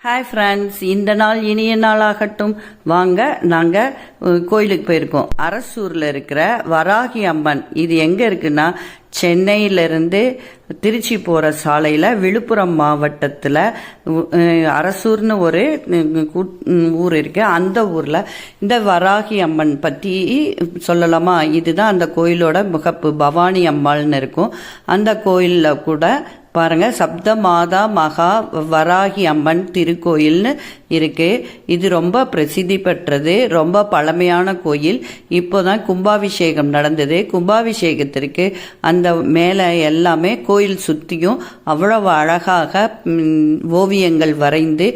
Hi friends, இந்த நாள் இனிய நாளாகட்டும். வாங்க, நாங்கள் கோயிலுக்கு போயிருக்கோம். அரசூரில் இருக்கிற வராகி அம்மன். இது எங்கே இருக்குன்னா, சென்னையிலிருந்து திருச்சி போகிற சாலையில் விழுப்புரம் மாவட்டத்தில் அரசூர்னு ஒரு ஊர் இருக்கு. அந்த ஊரில் இந்த வராகி அம்மன் பற்றி சொல்லலாமா? இதுதான் அந்த கோயிலோட முகப்பு. பவானி அம்மாள்னு இருக்கும். அந்த கோயிலில் கூட பாருங்க, சப்த மாதா மகா வராகி அம்மன் திருக்கோயில்னு இருக்கு. இது ரொம்ப பிரசித்தி பெற்றது, ரொம்ப பழமையான கோயில். இப்போதான் கும்பாபிஷேகம் நடந்தது. கும்பாபிஷேகத்திற்கு அந்த மேலே எல்லாமே கோயில் சுற்றியும் அவ்வளவு அழகாக ஓவியங்கள் வரைந்து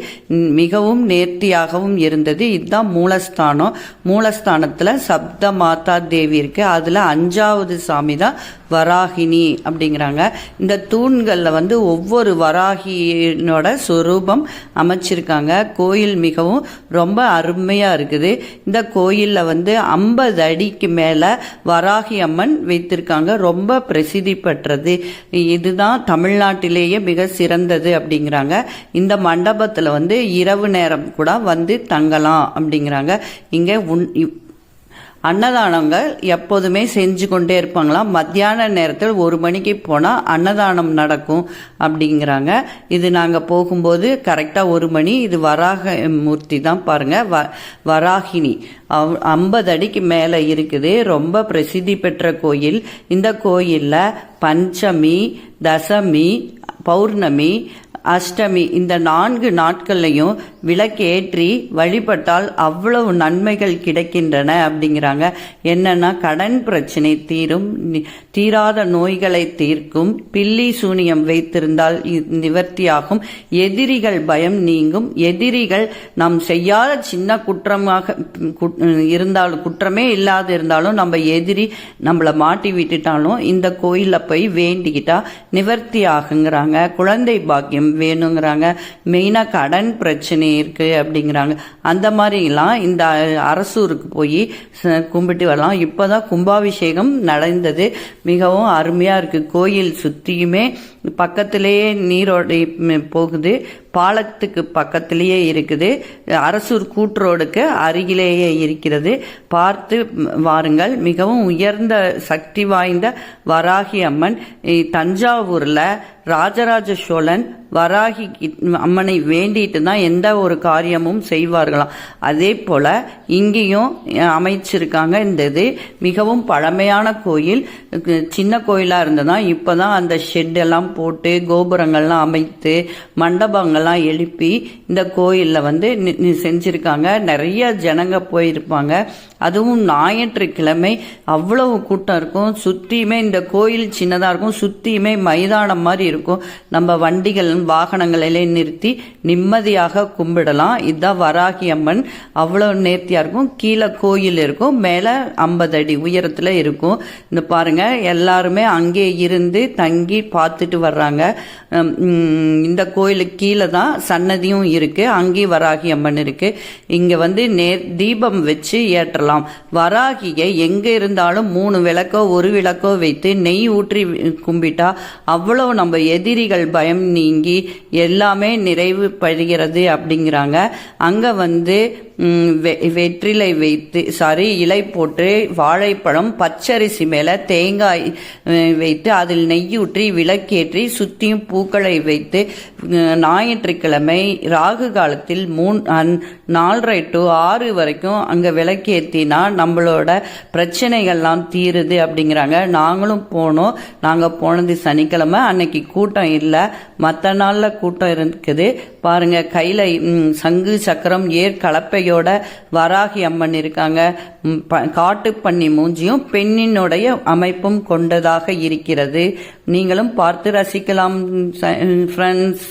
மிகவும் நேர்த்தியாகவும் இருந்தது. இதுதான் மூலஸ்தானம். மூலஸ்தானத்தில் சப்த மாதா தேவி இருக்கு. அதில் 5வது சாமி தான் வராகினி அப்படிங்கிறாங்க. இந்த தூண்களில் ஒவ்வொரு வராகினோட சொரூபம் அமைச்சிருக்காங்க. கோயில் மிகவும் ரொம்ப அருமையா இருக்குது. இந்த கோயில்ல 50 அடிக்கு மேல வராகி அம்மன் வைத்திருக்காங்க. ரொம்ப பிரசித்தி பெற்றது. இதுதான் தமிழ்நாட்டிலேயே மிக சிறந்தது அப்படிங்கிறாங்க. இந்த மண்டபத்துல இரவு நேரம் கூட தங்கலாம் அப்படிங்கிறாங்க. இங்க அன்னதானங்கள் எப்போதுமே செஞ்சு கொண்டே இருப்பாங்களாம். மத்தியான நேரத்தில் 1 மணிக்கு போனால் அன்னதானம் நடக்கும் அப்படிங்கிறாங்க. இது நாங்கள் போகும்போது கரெக்டாக 1 மணி. இது வராக மூர்த்தி தான் பாருங்க, வராகினி 50 அடிக்கு மேலே இருக்குது. ரொம்ப பிரசித்தி பெற்ற கோயில். இந்த கோயிலில் பஞ்சமி, தசமி, பௌர்ணமி, அஷ்டமி இந்த 4 நாட்கள்லையும் விளக்கேற்றி வழிபட்டால் அவ்வளவு நன்மைகள் கிடைக்கின்றன அப்படிங்கிறாங்க. என்னன்னா, கடன் பிரச்சனை தீரும், தீராத நோய்களை தீர்க்கும், பில்லி சூனியம் வைத்திருந்தால் நிவர்த்தியாகும், எதிரிகள் பயம் நீங்கும், எதிரிகள் நாம் செய்யாத சின்ன குற்றமாக இருந்தாலும், குற்றமே இல்லாத இருந்தாலும், நம்ம எதிரி நம்மளை மாட்டி விட்டுட்டாலும் இந்த கோயிலில் போய் வேண்டிக்கிட்டா நிவர்த்தி ஆகுங்கிறாங்க. குழந்தை பாக்கியம் வேணுங்கிறாங்க. மெயினாக கடன் பிரச்சனை இருக்கு அப்படிங்கிறாங்க. அந்த மாதிரிலாம் இந்த அரசூருக்கு போய் கும்பிட்டு வரலாம். இப்போதான் கும்பாபிஷேகம் நடந்தது. மிகவும் அருமையா இருக்கு. கோயில் சுற்றியுமே பக்கத்திலேயே நீரோடை போகுது. பாலத்துக்கு பக்கத்திலேயே இருக்குது. அரசூர் கூட்டுரோடுக்கு அருகிலேயே இருக்கிறது. பார்த்து வாருங்கள். மிகவும் உயர்ந்த சக்தி வாய்ந்த வராகி அம்மன். தஞ்சாவூர்ல ராஜராஜ சோழன் வராகி அம்மனை வேண்டிட்டு தான் எந்த ஒரு காரியமும் செய்வார்களாம். அதே போல இங்கேயும் அமைச்சிருக்காங்க. இந்த இது மிகவும் பழமையான கோயில். சின்ன கோயிலா இருந்ததா, இப்பதான் அந்த ஷெட் எல்லாம் போட்டு கோபுரங்கள்லாம் அமைத்து மண்டபங்கள்லாம் எழுப்பி இந்த கோயில்ல செஞ்சிருக்காங்க. நிறைய ஜனங்க போயிருப்பாங்க. அதுவும் ஞாயிற்றுக்கிழமை அவ்வளவு கூட்டம் இருக்கும். சுத்தியுமே இந்த கோயில் சின்னதா இருக்கும். சுத்தியுமே மைதானம் மாதிரி இருக்கும். நம்ம வண்டிகள் வாகனங்களிலே நிறுத்தி நிம்மதியாக கும்பிடலாம். இதுதான் வராகி அம்மன். அவ்வளவு நேர்த்தியா இருக்கும். கீழே கோயில் இருக்கும், மேல 50 அடி உயரத்துல இருக்கும். இந்த பாருங்க, எல்லாருமே அங்கே இருந்து தங்கி பார்த்துட்டு வர்றாங்க. இந்த கோயிலுக்கு கீழே தான் சன்னதியும் இருக்கு. அங்கே வராகி அம்மன் இருக்கு. இங்க தீபம் வச்சு ஏற்றலாம். வராகியை எங்க இருந்தாலும் 3 விளக்கோ 1 விளக்கோ வைத்து நெய் ஊற்றி கும்பிட்டா அவ்வளவு நம்ம எதிரிகள் பயம் நீங்கி எல்லாமே நிறைவு படுகிறது அப்படிங்கிறாங்க. அங்க வெற்றிலை வைத்து இலை போட்டு வாழைப்பழம் பச்சரிசி மேல தேங்காய் வைத்து அதில் நெய்யூற்றி விளக்கேற்றி சுத்தியும் பூக்களை வைத்து ஞாயிற்றுக்கிழமை ராகு காலத்தில் 4:30 to 6 வரைக்கும் அங்க விளக்கேற்றினா நம்மளோட பிரச்சனைகள்லாம் தீருது அப்படிங்கிறாங்க. நாங்களும் போனோம். நாங்க போனது சனிக்கிழமை. அன்னைக்கு கூட்டம் இல்லை, மற்ற நாள்ல கூட்டம் இருக்குது. பாருங்க, கையில சங்கு சக்கரம் ஏர் கலப்பையோட வராகி அம்மன் இருக்காங்க. காட்டு பண்ணி மூஞ்சியும் பெண்ணினுடைய அமைப்பும் கொண்டதாக இருக்கிறது. நீங்களும் பார்த்து ரசிக்கலாம் ஃப்ரெண்ட்ஸ்.